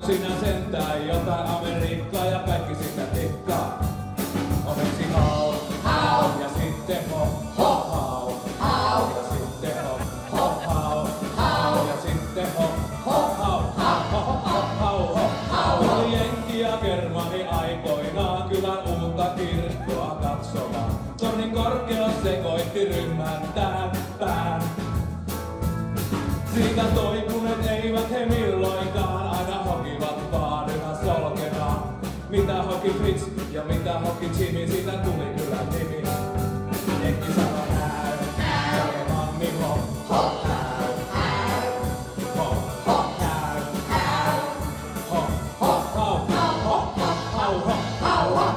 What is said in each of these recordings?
Sinä sentään jotain Amerikkaa ja kaikki sitä tikkaa. On ensin hau, hau ja sitten ho, ho, hau, hau ja sitten ho, ho, hau, hau ja sitten ho, ho, hau, hau, ho, hau, hau, ho, hau. Oli Jenkki ja Germani aikoinaan kylän uutta kirkkoa katsomaan. Tornin korkeus sekoitti ryhmän tähän pään. Siitä toipuneet eivät he milloinkaan aina hokivat vaan yhä solkenaan. Mitä hoki Fritz ja mitä hoki Jimmy, siitä tuli kyllä nimi. Jenkki sanoi hää, ja Manni ho, ho, hää, ho, ho, hää, ho, ho, hau, ho, ho, hau, ho, hau, ho.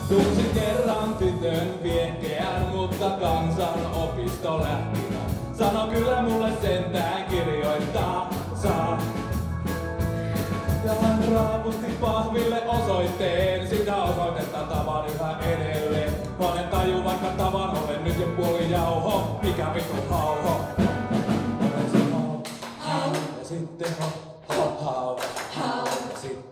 Tunsin kerran tytön viehkeän, mutta kansanopisto lähtinä. Sano kyllä mulle sentään kirjoittaa saa. Ja hän raaputti pahville osoitteen, sitä osoitetta tavan yhä edelleen. Vaan en taju vaikka tavan, olen nyt jo puoli jauho, mikä vittu hauho. Olen se ho, hau, ja sitten ho, ho, hau, hau, ja sitten